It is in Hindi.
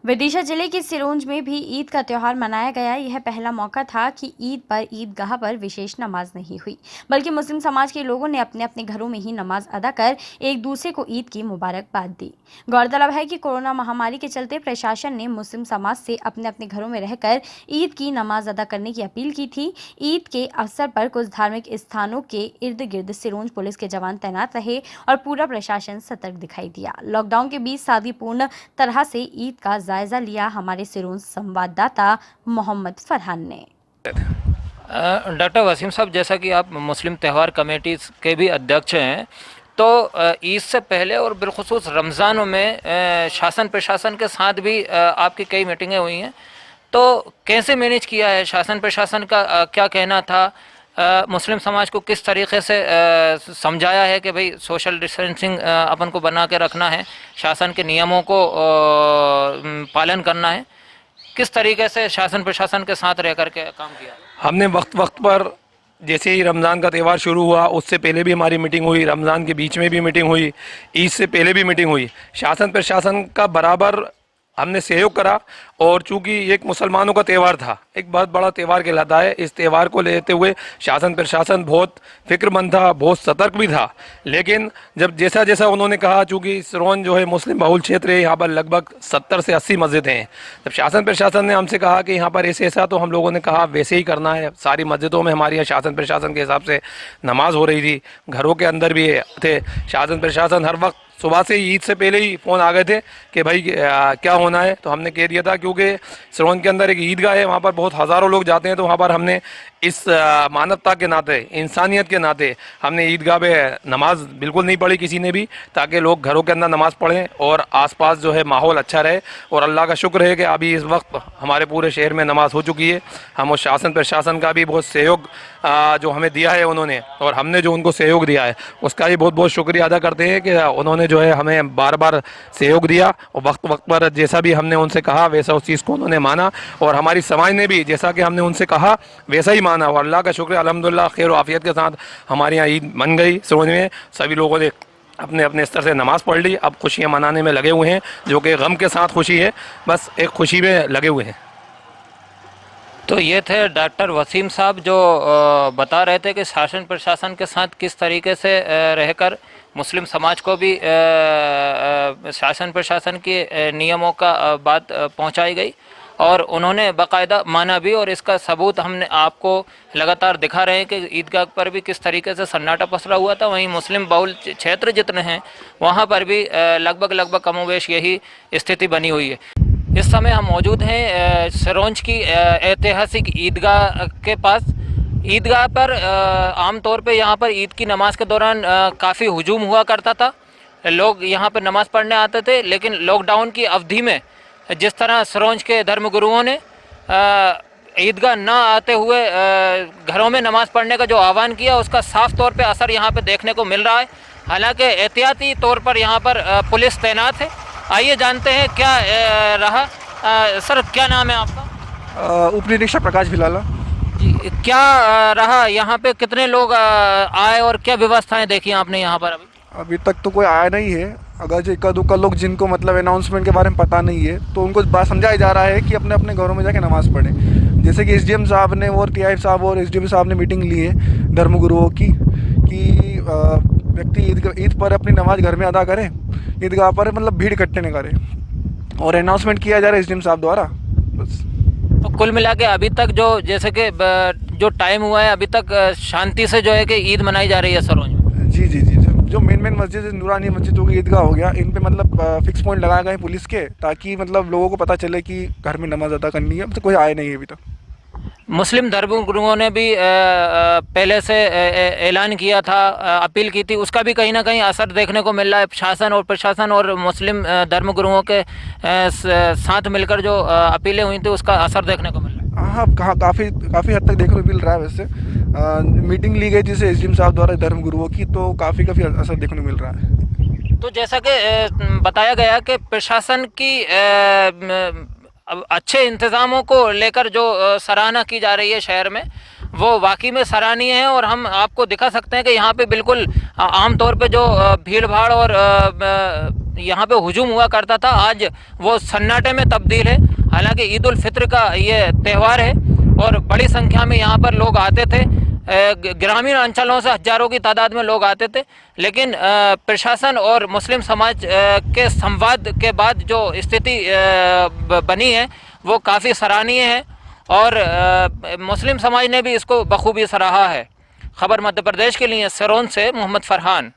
विदिशा जिले के सिरोंज में भी ईद का त्यौहार मनाया गया। यह पहला मौका था कि ईद पर ईदगाह पर विशेष नमाज नहीं हुई, बल्कि मुस्लिम समाज के लोगों ने अपने अपने घरों में ही नमाज अदा कर एक दूसरे को ईद की मुबारकबाद दी। गौरतलब है कि कोरोना महामारी के चलते प्रशासन ने मुस्लिम समाज से अपने अपने घरों में रहकर ईद की नमाज अदा करने की अपील की थी। ईद के अवसर पर कुछ धार्मिक स्थानों के इर्द गिर्द सिरोंज पुलिस के जवान तैनात रहे और पूरा प्रशासन सतर्क दिखाई दिया। लॉकडाउन के बीच शांतिपूर्ण तरह से ईद का जायजा लिया हमारे सिरोंज संवाददाता मोहम्मद फरहान ने। डॉक्टर वसीम साहब, जैसा कि आप मुस्लिम त्यौहार कमेटी के भी अध्यक्ष हैं, तो ईद से पहले और बिलखुसूस रमज़ानों में शासन प्रशासन के साथ भी आपकी कई मीटिंगें हुई हैं, तो कैसे मैनेज किया है? शासन प्रशासन का क्या कहना था? मुस्लिम समाज को किस तरीके से समझाया है कि भाई सोशल डिस्टेंसिंग अपन को बना के रखना है, शासन के नियमों को पालन करना है? किस तरीके से शासन प्रशासन के साथ रह करके काम किया? हमने वक्त वक्त पर, जैसे ही रमज़ान का त्यौहार शुरू हुआ उससे पहले भी हमारी मीटिंग हुई, रमज़ान के बीच में भी मीटिंग हुई, ईद से पहले भी मीटिंग हुई। शासन प्रशासन का बराबर हमने सहयोग करा, और चूंकि एक मुसलमानों का त्यौहार था, एक बहुत बड़ा त्यौहार कहलाता है, इस त्यौहार को लेते हुए शासन प्रशासन बहुत फिक्रमंद था, बहुत सतर्क भी था। लेकिन जब जैसा जैसा उन्होंने कहा, चूंकि सिरोंज जो है मुस्लिम बहुल क्षेत्र है, यहाँ पर लगभग 70 से 80 मस्जिदें हैं, जब शासन प्रशासन ने हमसे कहा कि यहाँ पर ऐसे ऐसा, तो हम लोगों ने कहा वैसे ही करना है। सारी मस्जिदों में हमारे यहाँ शासन प्रशासन के हिसाब से नमाज हो रही थी, घरों के अंदर भी थे। शासन प्रशासन हर वक्त सुबह से ईद से पहले ही फ़ोन आ गए थे कि भाई क्या होना है, तो हमने कह दिया था, क्योंकि सिरोंज के अंदर एक ईदगाह है, वहाँ पर बहुत हज़ारों लोग जाते हैं, तो वहाँ पर हमने इस मानवता के नाते, इंसानियत के नाते हमने ईदगाह पे नमाज बिल्कुल नहीं पढ़ी किसी ने भी, ताकि लोग घरों के अंदर नमाज़ पढ़ें और आसपास जो है माहौल अच्छा रहे। और अल्लाह का शुक्र है कि अभी इस वक्त हमारे पूरे शहर में नमाज हो चुकी है। हम उस शासन प्रशासन का भी बहुत सहयोग जो हमें दिया है उन्होंने, और हमने जो उनको सहयोग दिया है उसका भी बहुत बहुत शुक्रिया अदा करते हैं कि उन्होंने जो है हमें बार बार सहयोग दिया, और वक्त वक्त पर जैसा भी हमने उनसे कहा वैसा उस चीज़ को उन्होंने माना, और हमारी समाज ने भी जैसा कि हमने उनसे कहा वैसा ही माना। और अल्लाह का शुक्र, अल्हम्दुलिल्लाह खैर और आफियत के साथ हमारे यहाँ ईद बन गई। सिरोंज में सभी लोगों ने अपने अपने स्तर से नमाज़ पढ़ ली, अब खुशियाँ मनाने में लगे हुए हैं, जो कि गम के साथ खुशी है, बस एक खुशी में लगे हुए हैं। तो ये थे डॉक्टर वसीम साहब, जो बता रहे थे कि शासन प्रशासन के साथ किस तरीके से रहकर मुस्लिम समाज को भी शासन प्रशासन के नियमों का बात पहुंचाई गई, और उन्होंने बाकायदा माना भी। और इसका सबूत हमने आपको लगातार दिखा रहे हैं कि ईदगाह पर भी किस तरीके से सन्नाटा पसरा हुआ था। वहीं मुस्लिम बहुल क्षेत्र जितने हैं वहाँ पर भी लगभग कमोवेश यही स्थिति बनी हुई है। इस समय हम मौजूद हैं सिरोंज की ऐतिहासिक ईदगाह के पास। ईदगाह पर आमतौर पे यहाँ पर ईद की नमाज के दौरान काफ़ी हुजूम हुआ करता था, लोग यहाँ पर नमाज़ पढ़ने आते थे। लेकिन लॉकडाउन की अवधि में जिस तरह सिरोंज के धर्मगुरुओं ने ईदगाह ना आते हुए घरों में नमाज़ पढ़ने का जो आह्वान किया, उसका साफ़ तौर पे असर यहाँ पे देखने को मिल रहा है। हालांकि एहतियाती तौर पर यहाँ पर पुलिस तैनात है। आइए जानते हैं क्या रहा। सर, क्या नाम है आपका? उप निरीक्षक प्रकाश भिलाला जी। क्या रहा यहाँ पे, कितने लोग आए और क्या व्यवस्थाएं देखी आपने यहाँ पर? अभी तक तो कोई आया नहीं है। अगर जो इक्का दुक्का लोग जिनको मतलब अनाउंसमेंट के बारे में पता नहीं है, तो उनको बात समझाया जा रहा है कि अपने अपने घरों में जाके नमाज़ पढ़ें। जैसे कि एसडीएम साहब ने और टीआई साहब और एसडीएम साहब ने मीटिंग ली है धर्मगुरुओं की, कि व्यक्ति ईद पर अपनी नमाज घर में अदा करें, ईदगाह पर मतलब भीड़ इकट्ठे न करें, और अनाउंसमेंट किया जा रहा है एसडीएम साहब द्वारा। बस तो कुल मिला के अभी तक जो जैसे कि जो टाइम हुआ है, अभी तक शांति से जो है कि ईद मनाई जा रही है सिरोंज में। जी जी जी। जो मेन मस्जिद नूरानी मस्जिद हो गई, ईदगाह हो गया, इन पे मतलब फिक्स पॉइंट लगाए गए हैं पुलिस के, ताकि मतलब लोगों को पता चले कि घर में नमाज अदा करनी है। अब तो कोई आया नहीं है अभी तक। मुस्लिम धर्मगुरुओं ने भी पहले से ऐलान किया था, अपील की थी, उसका भी कहीं ना कहीं असर देखने को मिल रहा है। शासन और प्रशासन और मुस्लिम धर्मगुरुओं के साथ मिलकर जो अपीलें हुई थी, उसका असर देखने को मिल रहा है। हाँ, काफ़ी हद तक देखने को मिल रहा है। वैसे मीटिंग ली गई जिसे एसडीएम साहब द्वारा धर्मगुरुओं की, तो काफ़ी असर देखने को मिल रहा है। तो जैसा कि बताया गया कि प्रशासन की अब अच्छे इंतज़ामों को लेकर जो सराहना की जा रही है शहर में, वो वाकई में सराहनीय है। और हम आपको दिखा सकते हैं कि यहाँ पे बिल्कुल आम तौर पे जो भीड़ भाड़ और यहाँ पे हुजूम हुआ करता था, आज वो सन्नाटे में तब्दील है। हालांकि ईद उल फित्र का ये त्यौहार है और बड़ी संख्या में यहाँ पर लोग आते थे, ग्रामीण अंचलों से हजारों की तादाद में लोग आते थे। लेकिन प्रशासन और मुस्लिम समाज के संवाद के बाद जो स्थिति बनी है वो काफ़ी सराहनीय है और मुस्लिम समाज ने भी इसको बखूबी सराहा है। खबर मध्य प्रदेश के लिए सरोन से मोहम्मद फरहान।